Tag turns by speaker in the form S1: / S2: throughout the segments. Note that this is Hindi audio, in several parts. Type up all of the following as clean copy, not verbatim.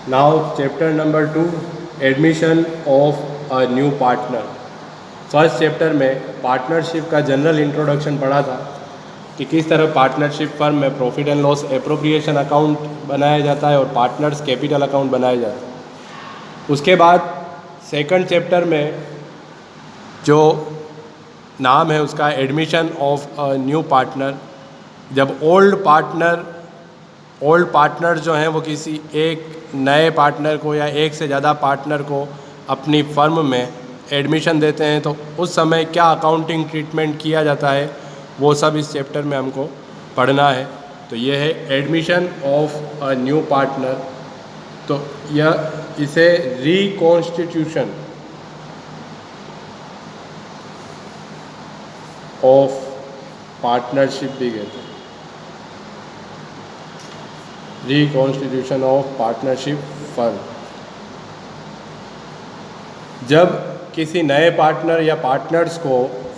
S1: Now chapter number 2, admission of a new partner. First chapter में पार्टनरशिप का जनरल इंट्रोडक्शन पढ़ा था कि किस तरह पार्टनरशिप फर्म में profit and loss appropriation account बनाया जाता है और पार्टनर्स कैपिटल अकाउंट बनाया जाता है। उसके बाद सेकंड चैप्टर में जो नाम है उसका admission of a new partner, जब ओल्ड पार्टनर जो हैं वो किसी एक नए पार्टनर को या एक से ज़्यादा पार्टनर को अपनी फर्म में एडमिशन देते हैं तो उस समय क्या अकाउंटिंग ट्रीटमेंट किया जाता है, वो सब इस चैप्टर में हमको पढ़ना है। तो ये है admission of a new partner. तो यह इसे रिकॉन्स्टिट्यूशन ऑफ पार्टनरशिप भी कहते हैं, रिकॉन्स्टिट्यूशन ऑफ पार्टनरशिप फर्म। जब किसी नए पार्टनर या पार्टनर्स को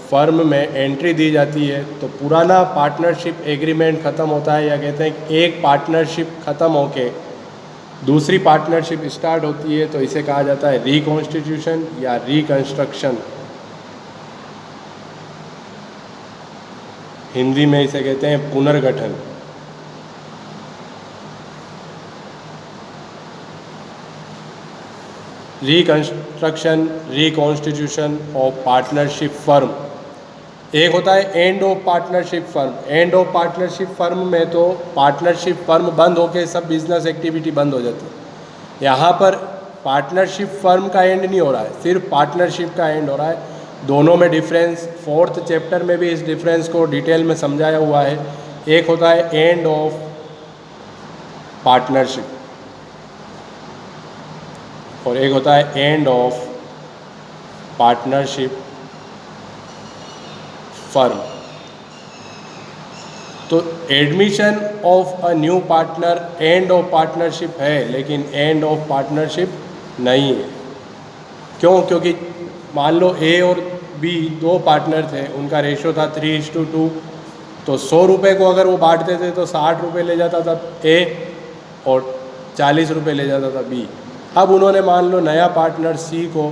S1: फर्म में एंट्री दी जाती है तो पुराना पार्टनरशिप एग्रीमेंट ख़त्म होता है, या कहते हैं कि एक पार्टनरशिप ख़त्म होके दूसरी पार्टनरशिप स्टार्ट होती है, तो इसे कहा जाता है रिकॉन्स्टिट्यूशन या रिकंस्ट्रक्शन। हिंदी में इसे कहते हैं पुनर्गठन। Reconstruction, reconstitution of partnership firm. एक होता है end of partnership firm. End of partnership firm में तो पार्टनरशिप फर्म बंद होके सब बिजनेस एक्टिविटी बंद हो जाती है। यहाँ पर पार्टनरशिप फर्म का एंड नहीं हो रहा है, सिर्फ पार्टनरशिप का एंड हो रहा है। दोनों में डिफरेंस फोर्थ चैप्टर में भी इस डिफरेंस को डिटेल में समझाया हुआ है। एक होता है एंड ऑफ पार्टनरशिप और एक होता है एंड ऑफ पार्टनरशिप फर्म। तो admission of a new partner end of partnership है, लेकिन एंड ऑफ पार्टनरशिप नहीं है। क्यों? क्योंकि मान लो ए और बी दो पार्टनर थे, उनका रेशो था 3:2, तो 100 रुपये को अगर वो बांटते थे तो 60 रुपये ले जाता था ए और 40 रुपये ले जाता था बी। अब उन्होंने मान लो नया पार्टनर सी को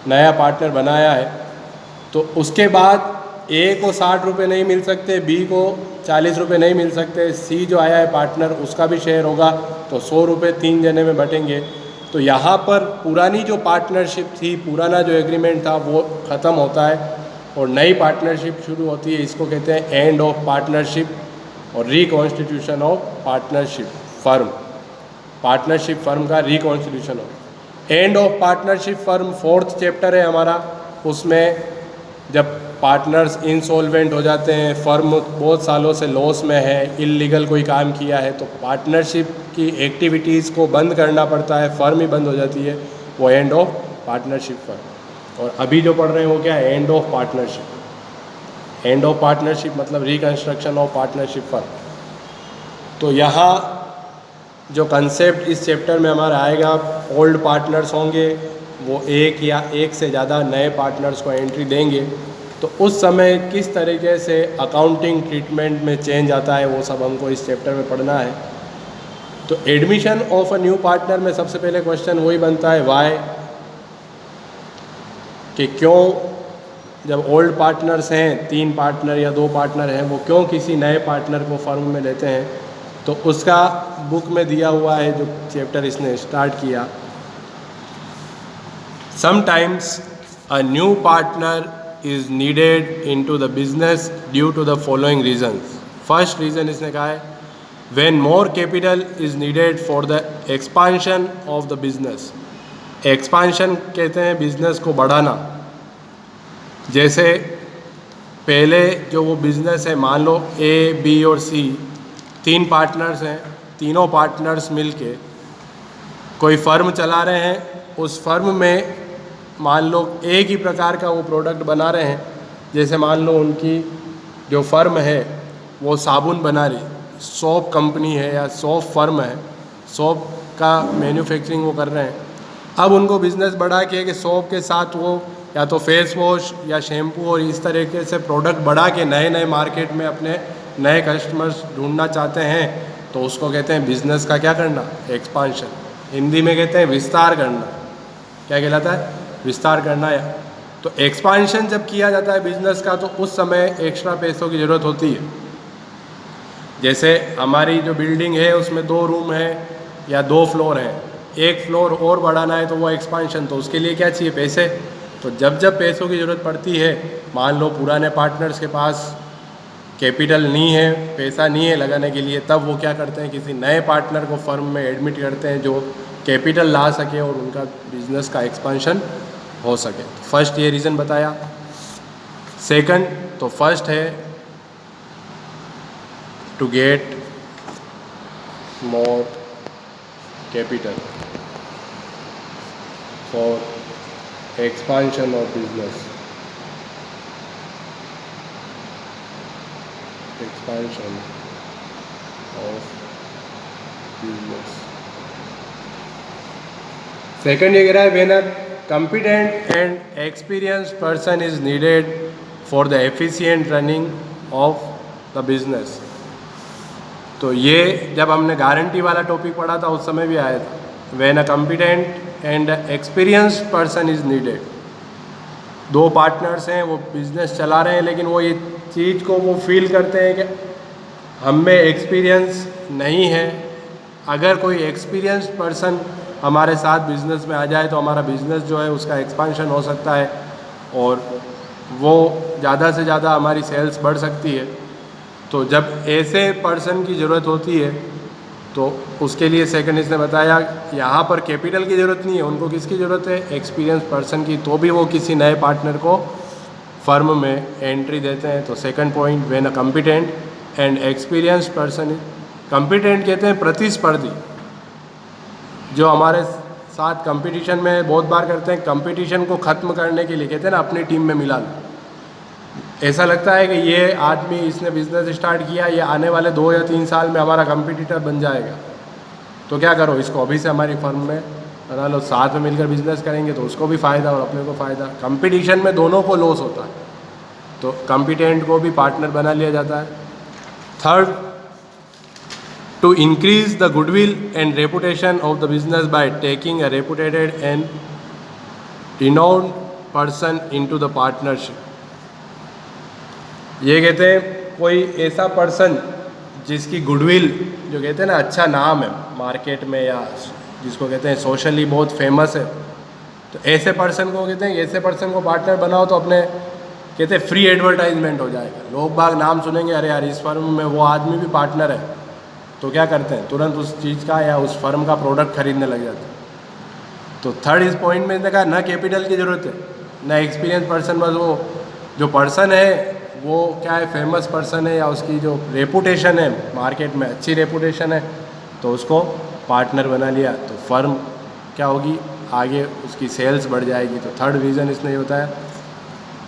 S1: नया पार्टनर बनाया है, तो उसके बाद ए को 60 रुपये नहीं मिल सकते, बी को 40 रुपये नहीं मिल सकते, सी जो आया है पार्टनर उसका भी शेयर होगा, तो 100 रुपये 3 जने में बटेंगे। तो यहाँ पर पुरानी जो पार्टनरशिप थी, पुराना जो एग्रीमेंट था वो ख़त्म होता है और नई पार्टनरशिप शुरू होती है। इसको कहते हैं एंड ऑफ पार्टनरशिप और reconstitution of partnership firm. Partnership firm का रिकॉन्स्टिट्यूशन हो। End of partnership firm fourth chapter है हमारा। उसमें जब पार्टनर्स इंसॉल्वेंट हो जाते हैं, फर्म बहुत सालों से लॉस में है, इल्लीगल कोई काम किया है, तो पार्टनरशिप की एक्टिविटीज़ को बंद करना पड़ता है, फर्म ही बंद हो जाती है, वो एंड ऑफ पार्टनरशिप फर्म। और अभी जो पढ़ रहे हैं वो क्या है? End of partnership. End of partnership मतलब रिकंस्ट्रक्शन ऑफ पार्टनरशिप फर्म। तो यहाँ जो कंसेप्ट इस चैप्टर में हमारा आएगा, ओल्ड पार्टनर्स होंगे, वो एक या एक से ज़्यादा नए पार्टनर्स को एंट्री देंगे, तो उस समय किस तरीके से अकाउंटिंग ट्रीटमेंट में चेंज आता है वो सब हमको इस चैप्टर में पढ़ना है। तो admission of a new partner में सबसे पहले क्वेश्चन वही बनता है वाई, कि क्यों जब ओल्ड पार्टनर्स हैं, 3 पार्टनर या 2 पार्टनर हैं, वो क्यों किसी नए पार्टनर को फर्म में लेते हैं। तो उसका बुक में दिया हुआ है जो चैप्टर इसने स्टार्ट किया। Sometimes a new partner is needed into the business due to the following reasons. First reason इसने कहा है when more capital is needed for the expansion of the business. Expansion कहते हैं बिजनेस को बढ़ाना। जैसे पहले जो वो बिजनेस है, मान लो ए बी और सी 3 पार्टनर्स हैं, तीनों पार्टनर्स मिलके कोई फर्म चला रहे हैं। उस फर्म में मान लो एक ही प्रकार का वो प्रोडक्ट बना रहे हैं। जैसे मान लो उनकी जो फर्म है वो साबुन बना रही, सोप कंपनी है या सोप फर्म है, सोप का मैन्युफैक्चरिंग वो कर रहे हैं। अब उनको बिज़नेस बढ़ा के कि सोप के साथ वो या तो फेस वॉश या शैम्पू और इस तरीके से प्रोडक्ट बढ़ा के नए नए मार्केट में अपने नए कस्टमर्स ढूंढना चाहते हैं, तो उसको कहते हैं बिज़नेस का क्या करना, एक्सपांशन। हिंदी में कहते हैं विस्तार करना। क्या कहलाता है? विस्तार करना। तो एक्सपांशन जब किया जाता है बिजनेस का तो उस समय एक्स्ट्रा पैसों की ज़रूरत होती है। जैसे हमारी जो बिल्डिंग है उसमें 2 रूम है या 2 फ्लोर है, एक फ्लोर और बढ़ाना है तो वो एक्सपांशन, तो उसके लिए क्या चाहिए? पैसे। तो जब जब पैसों की ज़रूरत पड़ती है, मान लो पुराने पार्टनर्स के पास कैपिटल नहीं है, पैसा नहीं है लगाने के लिए, तब वो क्या करते हैं? किसी नए पार्टनर को फर्म में एडमिट करते हैं जो कैपिटल ला सके और उनका बिजनेस का एक्सपांशन हो सके। फर्स्ट ये रीज़न बताया। सेकंड, तो फर्स्ट है to get more capital for expansion of business. Expansion of business. Second ये कह रहा है when a competent and experienced person is needed for the efficient running of the business। तो ये जब हमने गारंटी वाला टॉपिक पढ़ा था उस समय भी आया था। When a competent and experienced person is needed। 2 partners हैं, वो बिजनेस चला रहे हैं, लेकिन वो ये चीज़ को वो फील करते हैं कि हम में एक्सपीरियंस नहीं है। अगर कोई एक्सपीरियंस्ड पर्सन हमारे साथ बिज़नेस में आ जाए तो हमारा बिज़नेस जो है उसका एक्सपांशन हो सकता है और वो ज़्यादा से ज़्यादा हमारी सेल्स बढ़ सकती है। तो जब ऐसे पर्सन की ज़रूरत होती है तो उसके लिए सेकंड इसने बताया यहाँ पर कैपिटल की ज़रूरत नहीं है, उनको किसकी ज़रूरत है? एक्सपीरियंस पर्सन की। तो भी वो किसी नए पार्टनर को फर्म में एंट्री देते हैं। तो second point, when a competent and experienced person. Competent कहते हैं प्रतिस्पर्धी, जो हमारे साथ कंपटीशन में बहुत बार करते हैं। कंपटीशन को ख़त्म करने के लिए कहते हैं ना अपनी टीम में मिला लो। ऐसा लगता है कि ये आदमी, इसने बिज़नेस स्टार्ट किया, ये आने वाले 2 या 3 साल में हमारा कंपटीटर बन जाएगा, तो क्या करो, इसको अभी से हमारी फर्म में बना लो, साथ में मिलकर बिज़नेस करेंगे तो उसको भी फ़ायदा और अपने को फ़ायदा। कंपटीशन में दोनों को लॉस होता है, तो कॉम्पिटेंट को भी पार्टनर बना लिया जाता है। Third, to increase the goodwill and reputation of the business by taking a reputed and renowned person into the partnership। ये कहते हैं कोई ऐसा पर्सन जिसकी गुडविल, जो कहते हैं ना अच्छा नाम है मार्केट में या जिसको कहते हैं सोशली बहुत फेमस है, तो ऐसे पर्सन को कहते हैं, ऐसे पर्सन को पार्टनर बनाओ तो अपने कहते हैं फ्री एडवर्टाइजमेंट हो जाएगा। लोग बाग नाम सुनेंगे, अरे यार इस फर्म में वो आदमी भी पार्टनर है, तो क्या करते हैं तुरंत उस चीज़ का या उस फर्म का प्रोडक्ट खरीदने लग जाते हैं। तो थर्ड इस पॉइंट में इसने कहा ना कैपिटल की ज़रूरत है ना एक्सपीरियंस पर्सन, बस वो जो पर्सन है वो क्या है, फेमस पर्सन है या उसकी जो रेपुटेशन है मार्केट में अच्छी रेपुटेशन है, तो उसको पार्टनर बना लिया तो फर्म क्या होगी, आगे उसकी सेल्स बढ़ जाएगी। तो थर्ड रीज़न इसने ये बताया।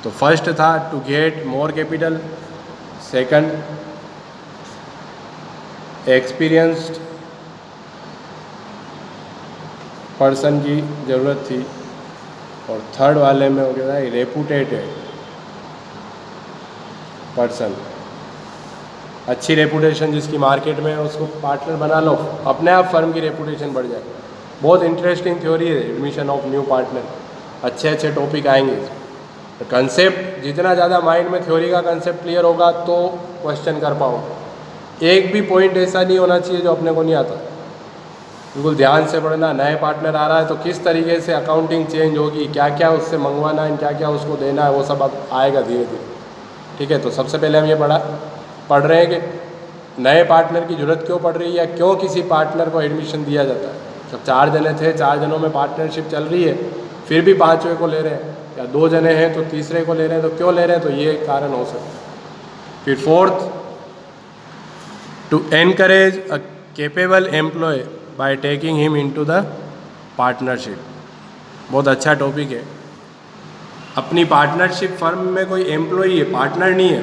S1: तो फर्स्ट था to get more capital, second experienced person की ज़रूरत थी, और थर्ड वाले में वो कहता है रेपुटेटेड पर्सन, अच्छी रेपुटेशन जिसकी मार्केट में है उसको पार्टनर बना लो, अपने आप फर्म की रेपुटेशन बढ़ जाए। बहुत इंटरेस्टिंग थ्योरी है एडमिशन ऑफ न्यू पार्टनर, अच्छे अच्छे टॉपिक आएंगे। तो कंसेप्ट जितना ज़्यादा माइंड में थ्योरी का कंसेप्ट क्लियर होगा तो क्वेश्चन कर पाओ। एक भी पॉइंट ऐसा नहीं होना चाहिए जो अपने को नहीं आता, बिल्कुल ध्यान से पढ़ना। नए पार्टनर आ रहा है तो किस तरीके से अकाउंटिंग चेंज होगी, क्या क्या उससे मंगवाना है, क्या क्या उसको देना है, वो सब अब आएगा धीरे धीरे। ठीक है, तो सबसे पहले हम ये पढ़ रहे हैं कि नए पार्टनर की ज़रूरत क्यों पड़ रही है, या क्यों किसी पार्टनर को एडमिशन दिया जाता है। जब 4 जने थे, 4 जनों में पार्टनरशिप चल रही है, फिर भी 5वें को ले रहे हैं, या 2 जने हैं तो तीसरे को ले रहे हैं, तो क्यों ले रहे हैं, तो ये कारण हो सकता है। फिर fourth, to encourage a capable employ by taking him into the partnership. बहुत अच्छा टॉपिक है। अपनी पार्टनरशिप फर्म में कोई एम्प्लॉई है, पार्टनर नहीं है,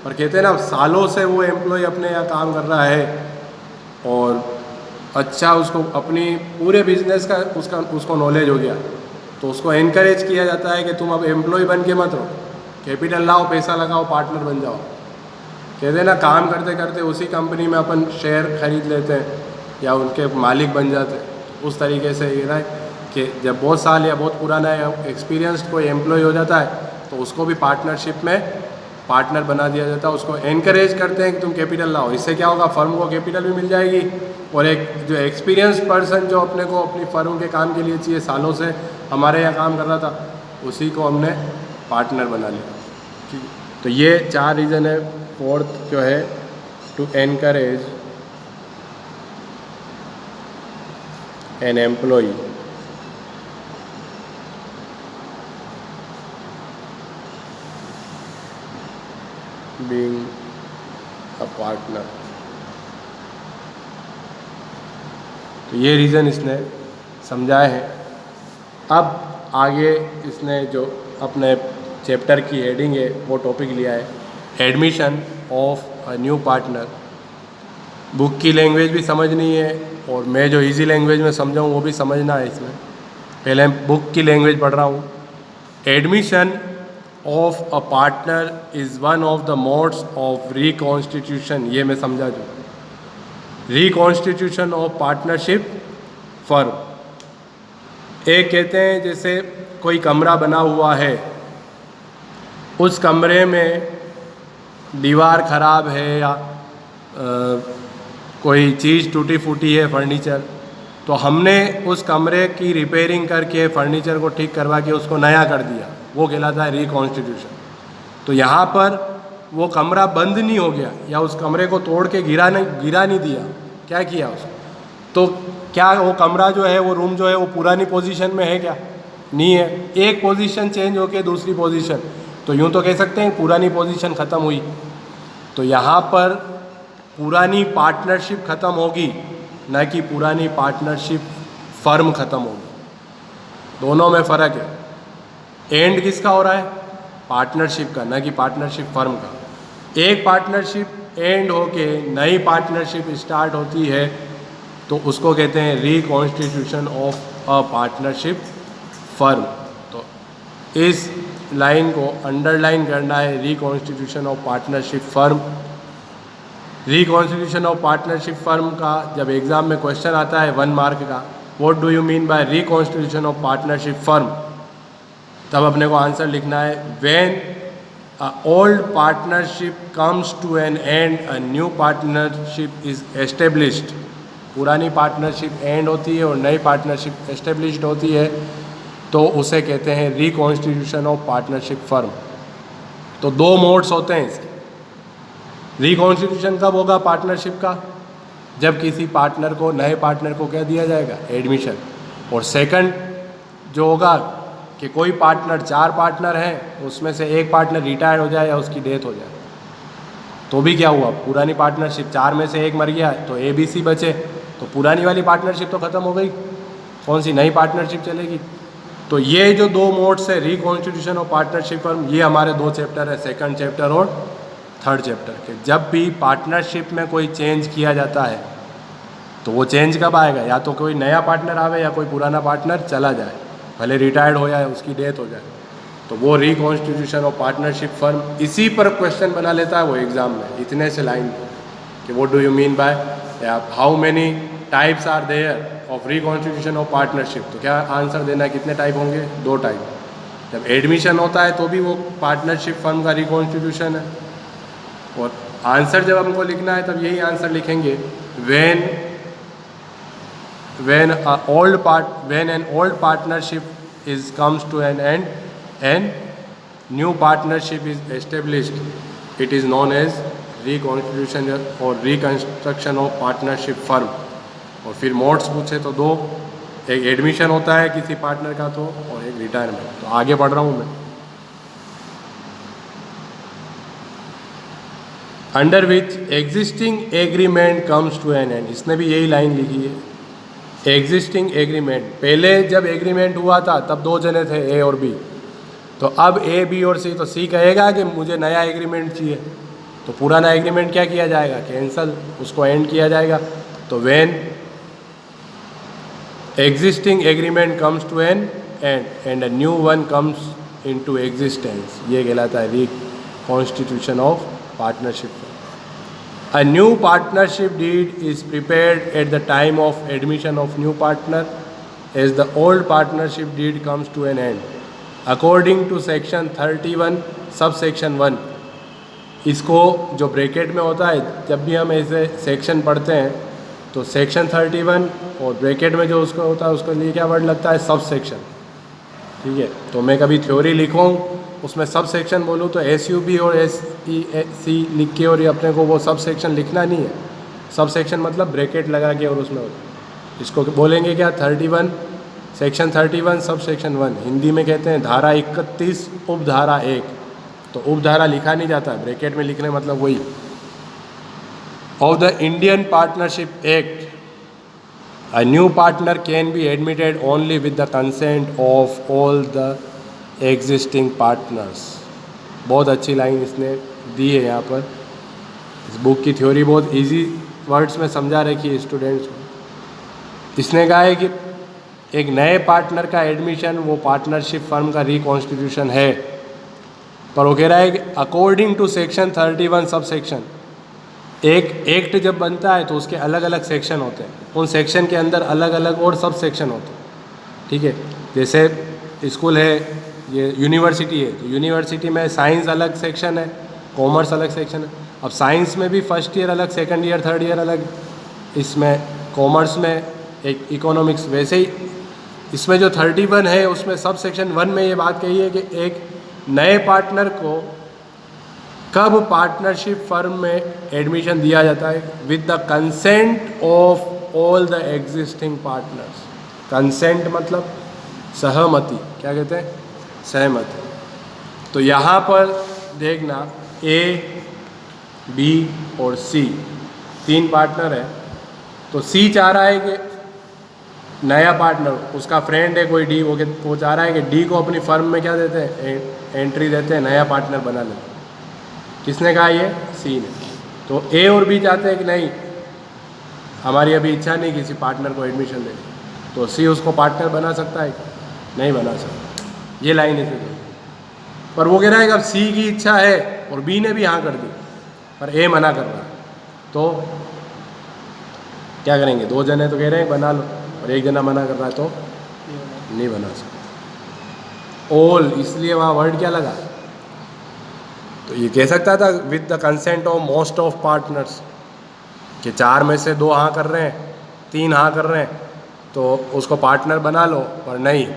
S1: पर कहते हैं ना सालों से वो एम्प्लॉय अपने यहाँ काम कर रहा है और अच्छा उसको अपनी पूरे बिजनेस का उसको नॉलेज हो गया, तो उसको एनकरेज किया जाता है कि तुम अब एम्प्लॉय बन के मत रहो, कैपिटल लाओ, पैसा लगाओ, पार्टनर बन जाओ। कहते हैं ना काम करते करते उसी कंपनी में अपन शेयर खरीद लेते हैं या उनके मालिक बन जाते हैं, उस तरीके से ये ना कि जब बहुत साल या बहुत पुराना एक्सपीरियंस कोई एम्प्लॉय हो जाता है तो उसको भी पार्टनरशिप में पार्टनर बना दिया जाता है, उसको एनकरेज करते हैं कि तुम कैपिटल लाओ। इससे क्या होगा, फर्म को कैपिटल भी मिल जाएगी और एक जो एक्सपीरियंस पर्सन जो अपने को अपनी फर्म के काम के लिए चाहिए, सालों से हमारे यहाँ काम कर रहा था, उसी को हमने पार्टनर बना लिया। ठीक है, तो ये 4 रीज़न है। फोर्थ जो है to encourage an employ being a partner. तो ये रीज़न इसने समझाए हैं। अब आगे इसने जो अपने चैप्टर की हेडिंग है वो टॉपिक लिया है admission of a new partner. Book की लैंग्वेज भी समझनी है और मैं जो इजी लैंग्वेज में समझाऊँ वो भी समझना है। इसमें पहले बुक की लैंग्वेज पढ़ रहा हूँ। Admission of a partner is one of the modes of reconstitution. ये मैं समझा जो रिकॉन्स्टिट्यूशन ऑफ पार्टनरशिप फर्म। एक कहते हैं जैसे कोई कमरा बना हुआ है, उस कमरे में दीवार ख़राब है या कोई चीज़ टूटी फूटी है, फर्नीचर, तो हमने उस कमरे की रिपेयरिंग करके फर्नीचर को ठीक करवा के उसको नया कर दिया, वो कहलाता है रिकॉन्स्टिट्यूशन। तो यहाँ पर वो कमरा बंद नहीं हो गया या उस कमरे को तोड़ के गिरा नहीं दिया, क्या किया उसको, तो क्या वो कमरा जो है, वो रूम जो है वो पुरानी पोजीशन में है क्या? नहीं है। एक पोजीशन चेंज होके दूसरी पोजीशन, तो यूँ तो कह सकते हैं पुरानी पोजीशन ख़त्म हुई। तो यहाँ पर पुरानी पार्टनरशिप ख़त्म होगी, न कि पुरानी पार्टनरशिप फर्म ख़त्म होगी। दोनों में फ़र्क है। एंड किसका हो रहा है? पार्टनरशिप का, न कि पार्टनरशिप फर्म का। एक पार्टनरशिप एंड होके नई पार्टनरशिप स्टार्ट होती है तो उसको कहते हैं reconstitution of a partnership firm. तो इस लाइन को अंडरलाइन करना है, reconstitution of partnership firm. Reconstitution of partnership firm का जब एग्ज़ाम में क्वेश्चन आता है 1 मार्क का, what do you mean by reconstitution of partnership firm, तब अपने को आंसर लिखना है when a old partnership comes to an end a new partnership is established. पुरानी पार्टनरशिप एंड होती है और नई पार्टनरशिप एस्टेब्लिश्ड होती है, तो उसे कहते हैं रिकॉन्स्टिट्यूशन ऑफ पार्टनरशिप फर्म। तो 2 मोड्स होते हैं इसके। रिकॉन्स्टिट्यूशन कब होगा पार्टनरशिप का? जब किसी पार्टनर को, नए पार्टनर को क्या दिया जाएगा? एडमिशन। और सेकंड जो होगा कि कोई पार्टनर, 4 पार्टनर हैं, उसमें से एक पार्टनर रिटायर हो जाए या उसकी डेथ हो जाए, तो भी क्या हुआ? पुरानी पार्टनरशिप, 4 में से एक मर गया तो ABC बचे, तो पुरानी वाली पार्टनरशिप तो ख़त्म हो गई, कौन सी नई पार्टनरशिप चलेगी? तो ये जो 2 मोड्स है रिकॉन्स्टिट्यूशन ऑफ पार्टनरशिप फर्म, ये हमारे 2 चैप्टर है, सेकंड चैप्टर और थर्ड चैप्टर के। जब भी पार्टनरशिप में कोई चेंज किया जाता है तो वो चेंज कब आएगा? या तो कोई नया पार्टनर आवे या कोई पुराना पार्टनर चला जाए, भले रिटायर्ड हो जाए, उसकी डेथ हो जाए, तो वो रिकॉन्स्टिट्यूशन ऑफ पार्टनरशिप फर्म। इसी पर क्वेश्चन बना लेता है वो एग्ज़ाम में, इतने से लाइन कि what do you mean by, how many types are there of reconstitution of partnership. तो क्या आंसर देना है, कितने टाइप होंगे? 2 टाइप। जब एडमिशन होता है तो भी वो पार्टनरशिप फर्म का रिकॉन्स्टिट्यूशन है, और आंसर जब हमको लिखना है तब यही आंसर लिखेंगे when an old partnership comes to an end and new partnership is established, it is known as reconstitution or reconstruction of partnership firm। और फिर मोड्स पूछे तो 2, एक एडमिशन होता है किसी पार्टनर का तो, और एक रिटायरमेंट। तो आगे बढ़ रहा हूँ मैं। Under which existing agreement comes to an end, इसने भी यही लाइन लिखी है, एग्जिस्टिंग एग्रीमेंट। पहले जब एग्रीमेंट हुआ था तब 2 जने थे, A और B, तो अब A, B और C, तो C कहेगा कि मुझे नया एग्रीमेंट चाहिए, तो पुराना एग्रीमेंट क्या किया जाएगा? कैंसल, उसको एंड किया जाएगा। तो when existing agreement comes to an end and a new one comes into existence, ये कहलाता है reconstitution of partnership. A new partnership deed is prepared at the time of admission of new partner as the old partnership deed comes to an end. According to section 31 subsection 1, इसको जो ब्रैकेट में होता है, जब भी हम ऐसे सेक्शन पढ़ते हैं तो सेक्शन 31 और ब्रैकेट में जो उसको होता है उसके लिए क्या वर्ड लगता है, सब सेक्शन। ठीक है, तो मैं कभी थ्योरी लिखूँ उसमें सब सेक्शन बोलूँ तो SUB और SEC लिख के और ये अपने को वो सब सेक्शन लिखना नहीं है। सब सेक्शन मतलब ब्रैकेट लगा के और उसमें इसको बोलेंगे क्या, 31 सेक्शन 31 सब सेक्शन 1, हिंदी में कहते हैं धारा 31 उपधारा 1। तो उपधारा लिखा नहीं जाता है, ब्रैकेट में लिखने मतलब वही। Of the Indian partnership act, a new partner can be admitted only with the consent of all the existing partners। बहुत अच्छी लाइन इसने दी है यहाँ पर। इस बुक की थ्योरी बहुत इजी वर्ड्स में समझा रखी है स्टूडेंट्स को। इसने कहा है कि एक नए पार्टनर का एडमिशन वो पार्टनरशिप फर्म का रिकॉन्स्टिट्यूशन है, पर वो कह रहा है कि according to section 31 sub section, एक एक्ट जब बनता है तो उसके अलग अलग सेक्शन होते हैं, उन सेक्शन के अंदर अलग अलग और सब सेक्शन होते हैं। ठीक है, जैसे स्कूल है, ये यूनिवर्सिटी है, तो यूनिवर्सिटी में साइंस अलग सेक्शन है, कॉमर्स अलग सेक्शन है। अब साइंस में भी फर्स्ट ईयर अलग, सेकंड ईयर, थर्ड ईयर अलग, इसमें कॉमर्स में एक इकोनॉमिक्स। वैसे ही इसमें जो 31 है उसमें सब सेक्शन 1 में ये बात कही है कि एक नए पार्टनर को कब पार्टनरशिप फर्म में एडमिशन दिया जाता है, with the consent of all the existing partners. Consent मतलब सहमति, क्या कहते हैं, सहमति। तो यहाँ पर देखना A, B और C 3 पार्टनर है, तो C चाह रहा है कि नया पार्टनर, उसका फ्रेंड है कोई D, वो चाह रहा है कि D को अपनी फर्म में क्या देते हैं, एंट्री देते हैं, नया पार्टनर बना लेते हैं। किसने कहा, ये C ने। तो A और B चाहते हैं कि नहीं, हमारी अभी इच्छा नहीं किसी पार्टनर को एडमिशन देने, तो C उसको पार्टनर बना सकता है, नहीं बना सकता। ये लाइन इसे दे, पर वो कह रहा है कि अब C की इच्छा है और B ने भी हाँ कर दी, पर A मना कर रहा है, तो क्या करेंगे। 2 जने तो कह रहे हैं बना लो और 1 जना मना कर रहा है, तो नहीं बना सकता। ऑल, इसलिए वहाँ वर्ड क्या लगा, तो ये कह सकता था with the consent of most of partners, कि 4 में से 2 हाँ कर रहे हैं, 3 हाँ कर रहे हैं, तो उसको पार्टनर बना लो, पर नहीं,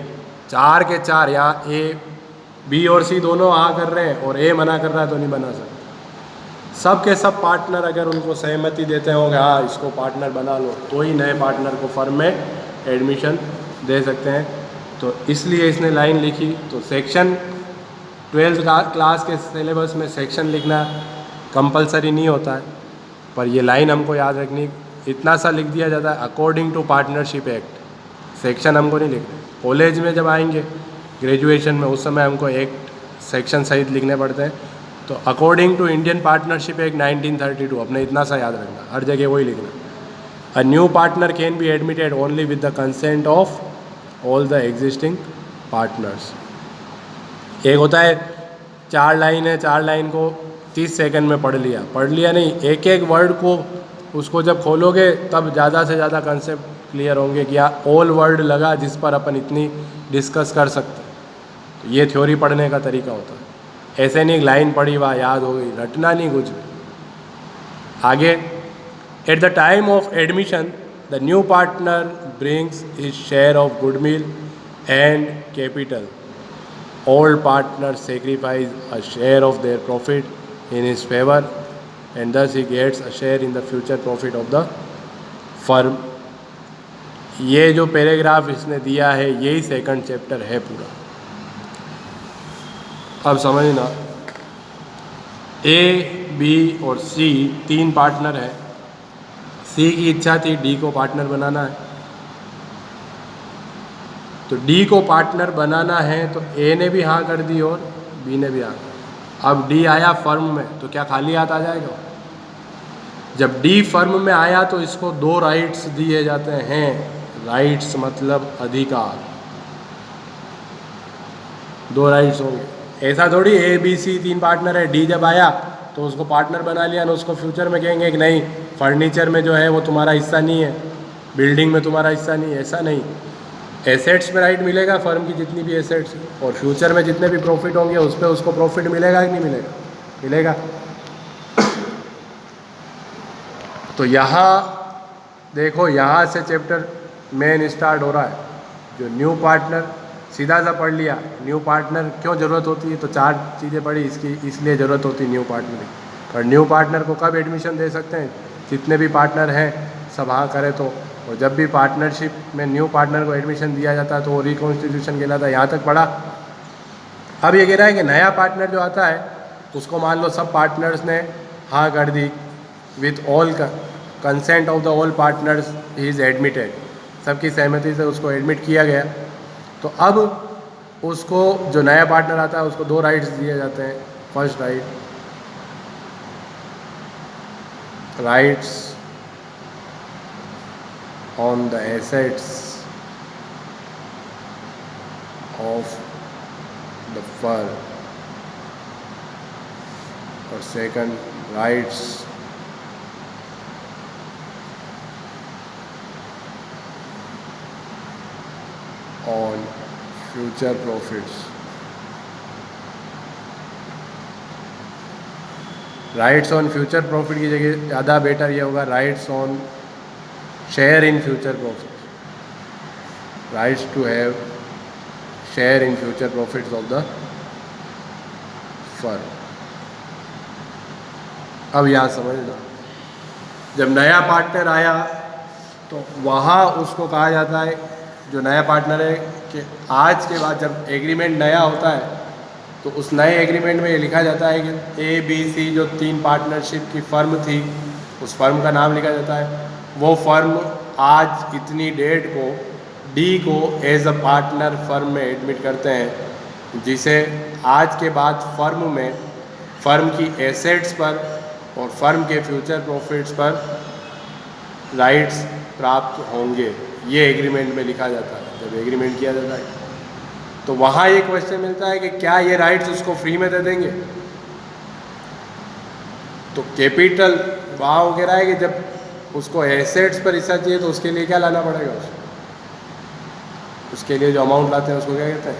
S1: 4 के 4 यहाँ A, B और C दोनों हाँ कर रहे हैं और A मना कर रहा है, तो नहीं बना सकता। सब के सब पार्टनर अगर उनको सहमति देते होंगे हाँ इसको पार्टनर बना लो, तो ही नए पार्टनर को फर्म में एडमिशन दे सकते हैं। तो इसलिए इसने लाइन लिखी। तो सेक्शन 12th क्लास के सिलेबस में सेक्शन लिखना कंपलसरी नहीं होता है, पर ये लाइन हमको याद रखनी, इतना सा लिख दिया जाता है according to partnership act. Section हमको नहीं लिखना, कॉलेज में जब आएंगे ग्रेजुएशन में उस समय हमको एक्ट सेक्शन सहित लिखने पड़ते हैं। तो according to Indian partnership act 1932, अपने इतना सा याद रखना, हर जगह वही लिखना। अ new partner can be admitted only with the consent of all the existing partners. एक होता है 4 लाइन है, 4 लाइन को 30 सेकंड में पढ़ लिया नहीं, एक एक वर्ड को उसको जब खोलोगे तब ज़्यादा से ज़्यादा कंसेप्ट क्लियर होंगे कि यहाँ ऑल वर्ड लगा जिस पर अपन इतनी डिस्कस कर सकते हैं। तो ये थ्योरी पढ़ने का तरीका होता है, ऐसे नहीं लाइन पढ़ी वाह याद हो गई, रटना नहीं कुछ भी। आगे, at the time of admission the new partner brings his share of goodwill and capital. Old partners sacrifice a share of their profit in his favor and thus he gets a share in the future profit of the firm। ये जो पैराग्राफ इसने दिया है यही सेकंड चैप्टर है पूरा। अब समझना, A, B और C 3 पार्टनर है। C की इच्छा थी D को पार्टनर बनाना है, तो D को पार्टनर बनाना है तो A ने भी हाँ कर दी और B ने भी हाँ। अब D आया फर्म में, तो क्या खाली हाथ आ जाएगा? जब D फर्म में आया तो इसको 2 राइट्स दिए जाते हैं। राइट्स मतलब अधिकार, 2 राइट्स होंगे। ऐसा थोड़ी A, B, C 3 पार्टनर है, D जब आया तो उसको पार्टनर बना लिया ना, उसको फ्यूचर में कहेंगे कि नहीं फर्नीचर में जो है वो तुम्हारा हिस्सा नहीं है, बिल्डिंग में तुम्हारा हिस्सा नहीं है, ऐसा नहीं। एसेट्स में राइट मिलेगा फर्म की जितनी भी एसेट्स, और फ्यूचर में जितने भी प्रॉफिट होंगे उस पर उसको प्रॉफिट मिलेगा कि नहीं मिलेगा, मिलेगा। तो यहाँ देखो, यहाँ से चैप्टर मेन स्टार्ट हो रहा है। जो न्यू पार्टनर, सीधा सा पढ़ लिया न्यू पार्टनर क्यों ज़रूरत होती है, तो 4 चीज़ें पढ़ी इसकी, इसलिए ज़रूरत होती है न्यू पार्टनर की। और न्यू पार्टनर को कब एडमिशन दे सकते हैं, जितने भी पार्टनर हैं सब हाँ करें तो। और जब भी पार्टनरशिप में न्यू पार्टनर को एडमिशन दिया जाता है तो वो रिकॉन्स्टिट्यूशन कहलाता है। यहाँ तक पढ़ा। अब ये कह रहा है कि नया पार्टनर जो आता है उसको मान लो सब पार्टनर्स ने हाँ कर दी, with all consent of the all partners he is admitted, सबकी सहमति से उसको एडमिट किया गया। तो अब उसको जो नया पार्टनर आता है उसको 2 राइट्स दिए जाते हैं। First rights on the assets of the firm, और second rights on future profits. Rights on future profit की जगह ज़्यादा बेटर ये होगा rights on share in future profit. Rights to have share in future profits of the firm. अब यहाँ समझना, जब नया पार्टनर आया तो वहाँ उसको कहा जाता है, जो नया पार्टनर है, कि आज के बाद जब एग्रीमेंट नया होता है तो उस नए एग्रीमेंट में ये लिखा जाता है कि ABC जो 3 पार्टनरशिप की फ़र्म थी उस फर्म का नाम लिखा जाता है। वो फर्म आज इतनी डेट को D को एज अ पार्टनर फर्म में एडमिट करते हैं, जिसे आज के बाद फर्म में फर्म की एसेट्स पर और फर्म के फ्यूचर प्रॉफिट्स पर राइट्स प्राप्त होंगे। ये एग्रीमेंट में लिखा जाता है जब एग्रीमेंट किया जाता है। तो वहाँ ये क्वेश्चन मिलता है कि क्या ये राइट्स उसको फ्री में दे देंगे। तो कैपिटल वहाँ हो रहा है कि जब उसको एसेट्स पर हिस्सा चाहिए तो उसके लिए क्या लाना पड़ेगा, उसके लिए जो अमाउंट लाते हैं उसको क्या कहते हैं,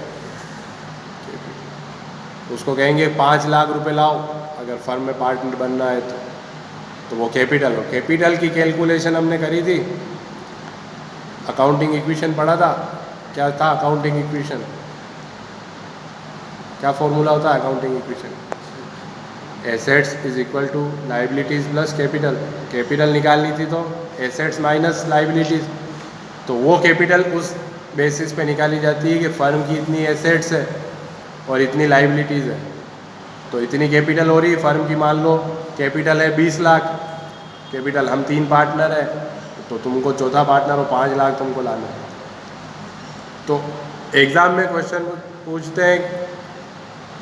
S1: उसको कहेंगे 5 लाख रुपए लाओ अगर फर्म में पार्टनर बनना है तो वो कैपिटल हो। कैपिटल की कैलकुलेशन हमने करी थी, अकाउंटिंग इक्वेशन पढ़ा था। क्या था अकाउंटिंग इक्वेशन, क्या फॉर्मूला होता है accounting equation, assets is equal to liabilities plus capital. Capital निकालनी थी तो एसेट्स माइनस लाइबिलिटीज़, तो वो कैपिटल उस बेसिस पे निकाली जाती है कि फ़र्म की इतनी एसेट्स है और इतनी लाइबिलिटीज़ है। तो इतनी कैपिटल हो रही है फ़र्म की, मान लो कैपिटल है 20 लाख, कैपिटल हम 3 पार्टनर है तो तुमको चौथा पार्टनर हो 5 लाख तुमको लाना है। तो एग्ज़ाम में क्वेश्चन पूछते हैं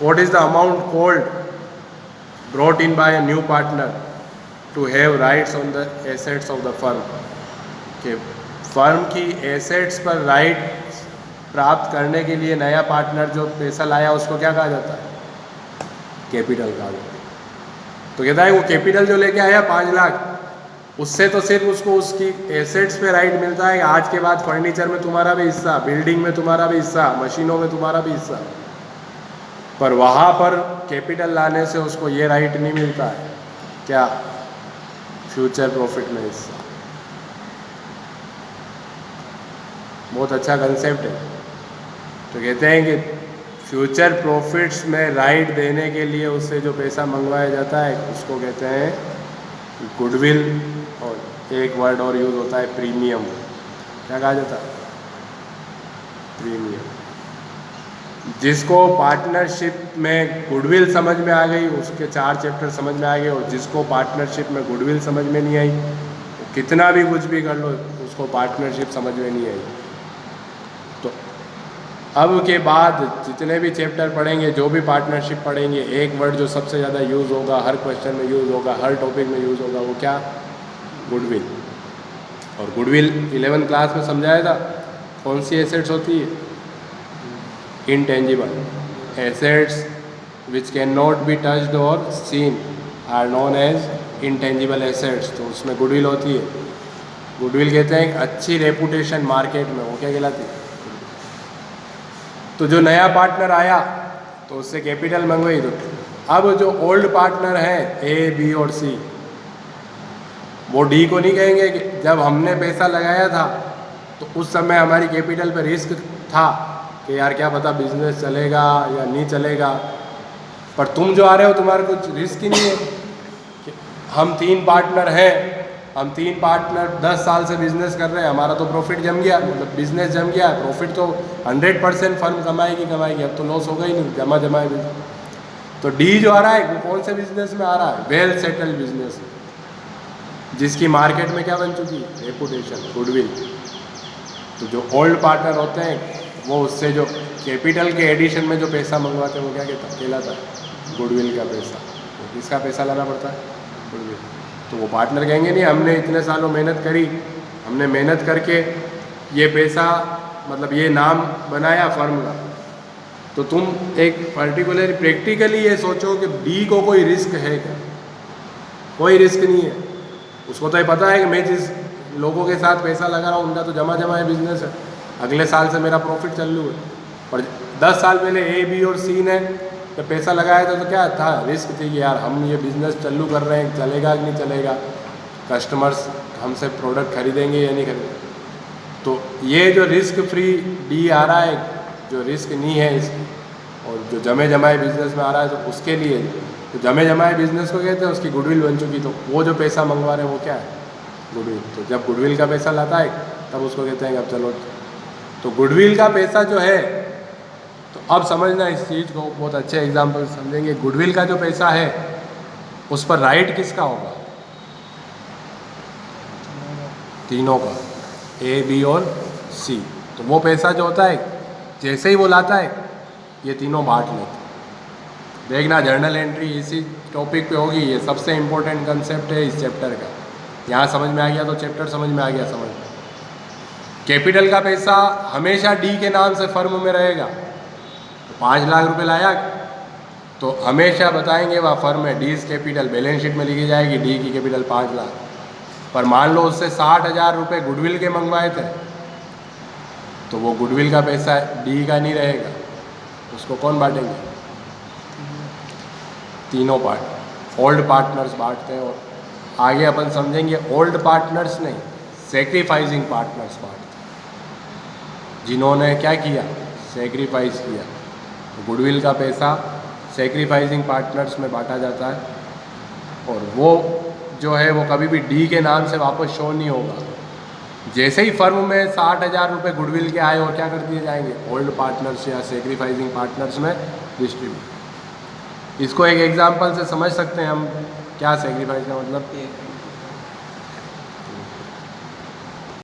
S1: what is the amount called brought in by a new partner to have rights on the assets of the firm, कि फर्म की एसेट्स पर राइट प्राप्त करने के लिए नया पार्टनर जो पैसा लाया उसको क्या कहा जाता है, कैपिटल कहा जाता है। तो कहता है वो कैपिटल जो लेके आया 5 लाख, उससे तो सिर्फ उसको उसकी एसेट्स पे राइट मिलता है कि आज के बाद फर्नीचर में तुम्हारा भी हिस्सा, बिल्डिंग में तुम्हारा भी हिस्सा, मशीनों में तुम्हारा भी हिस्सा। पर वहाँ पर कैपिटल लाने से उसको ये राइट नहीं मिलता है, क्या, फ्यूचर प्रॉफिट में हिस्सा। बहुत अच्छा कंसेप्ट है। तो कहते हैं कि फ्यूचर प्रॉफिट्स में राइट देने के लिए उससे जो पैसा मंगवाया जाता है उसको कहते हैं गुडविल, और एक वर्ड और यूज़ होता है प्रीमियम। क्या कहा जाता है, प्रीमियम। जिसको पार्टनरशिप में गुडविल समझ में आ गई उसके 4 चैप्टर समझ में आ गए, और जिसको पार्टनरशिप में गुडविल समझ में नहीं आई तो कितना भी कुछ भी कर लो उसको पार्टनरशिप समझ में नहीं आई। तो अब के बाद जितने भी चैप्टर पढ़ेंगे, जो भी पार्टनरशिप पढ़ेंगे, एक वर्ड जो सबसे ज़्यादा यूज़ होगा, हर क्वेश्चन में यूज़ होगा, हर टॉपिक में यूज़ होगा, वो क्या, गुडविल। और गुडविल 11th क्लास में समझाया था। कौन सी एसेट्स होती है, intangible assets which can not be touched और seen, are known as intangible assets. तो उसमें गुडविल होती है। गुडविल कहते हैं एक अच्छी रेपुटेशन मार्केट में, वो क्या कहलाती है। तो जो नया पार्टनर आया तो उससे कैपिटल मंगवाई। तो अब जो ओल्ड पार्टनर हैं ए, बी और सी, वो डी को नहीं कहेंगे कि जब हमने पैसा लगाया था तो उस समय हमारी कैपिटल पे रिस्क था कि यार क्या पता बिजनेस चलेगा या नहीं चलेगा, पर तुम जो आ रहे हो तुम्हारा कुछ रिस्क ही नहीं है। कि हम 3 पार्टनर हैं, हम 3 पार्टनर 10 साल से बिजनेस कर रहे हैं, हमारा तो प्रॉफिट जम गया, मतलब बिजनेस जम गया, प्रॉफिट तो 100% फर्म कमाएगी, अब तो लॉस होगा ही नहीं, जमा है बिजनेस। तो डी जो आ रहा है वो कौन से बिजनेस में आ रहा है, वेल सेटल्ड बिजनेस, जिसकी मार्केट में क्या बन चुकी है, रेपुटेशन, गुडविल। तो जो ओल्ड पार्टनर होते हैं वो उससे जो कैपिटल के एडिशन में जो पैसा मंगवाते हैं वो क्या कहलाता है, गुडविल का पैसा। तो किसका पैसा लाना पड़ता है, गुडविल। तो वो पार्टनर कहेंगे नहीं हमने इतने सालों मेहनत करी, हमने मेहनत करके ये पैसा, मतलब ये नाम बनाया फर्म का। तो तुम एक पर्टिकुलर प्रैक्टिकली ये सोचो कि डी को कोई रिस्क है क्या, कोई रिस्क नहीं है। उसको तो ये पता है कि मैं जिस लोगों के साथ पैसा लगा रहा हूँ उनका तो जमा है बिजनेस है, अगले साल से मेरा प्रॉफिट चालू है। पर 10 साल पहले ए, बी और सी ने जब पैसा लगाया था तो क्या था, रिस्क थी कि यार हम ये बिज़नेस चालू कर रहे हैं, चलेगा कि नहीं चलेगा, कस्टमर्स हमसे प्रोडक्ट खरीदेंगे या नहीं खरीदेंगे। तो ये जो रिस्क फ्री डी आ रहा है, जो रिस्क नहीं है इस, और जो जमे जमाए बिजनेस में आ रहा है, तो उसके लिए तो जमे जमाए बिजनेस को कहते हैं, उसकी गुडविल बन चुकी। तो वो जो पैसा मंगवा रहे हैं वो क्या है, गुडविल। तो जब गुडविल का पैसा लाता है तब उसको कहते हैं अब चलो। तो गुडविल का पैसा जो है, तो अब समझना इस चीज़ को, बहुत अच्छे एग्जाम्पल समझेंगे। गुडविल का जो पैसा है उस पर राइट किसका होगा, तीनों का, ए, बी और सी। तो वो पैसा जो होता है जैसे ही वो लाता है ये तीनों बांट लेते हैं। देखना जर्नल एंट्री इसी टॉपिक पे होगी, ये सबसे इम्पोर्टेंट कंसेप्ट है इस चैप्टर का। यहाँ समझ में आ गया तो चैप्टर समझ में आ गया। समझ में कैपिटल का पैसा हमेशा डी के नाम से फर्म में रहेगा। तो 5 लाख रुपए लाया तो हमेशा बताएंगे वह फर्म है, डी कैपिटल बैलेंस शीट में लिखी जाएगी, डी की कैपिटल 5 लाख। पर मान लो उससे 60,000 रुपये गुडविल के मंगवाए थे, तो वो गुडविल का पैसा डी का नहीं रहेगा, उसको कौन बांटेंगे, तीनों पार्ट ओल्ड पार्टनर्स बांटते हैं। और आगे अपन समझेंगे ओल्ड पार्टनर्स नहीं, सेक्रीफाइसिंग पार्टनर्स बांटते हैं, जिन्होंने क्या किया, सेक्रीफाइस किया। तो गुडविल का पैसा सेक्रीफाइसिंग पार्टनर्स में बांटा जाता है, और वो जो है वो कभी भी डी के नाम से वापस शो नहीं होगा। जैसे ही फर्म में 60,000 रुपये गुडविल के आए और क्या कर दिए जाएंगे, ओल्ड पार्टनर्स या सेक्रीफाइसिंग पार्टनर्स में डिस्ट्रीब्यूट। इसको एक एग्जांपल से समझ सकते हैं हम, क्या सेक्रीफाइस का मतलब,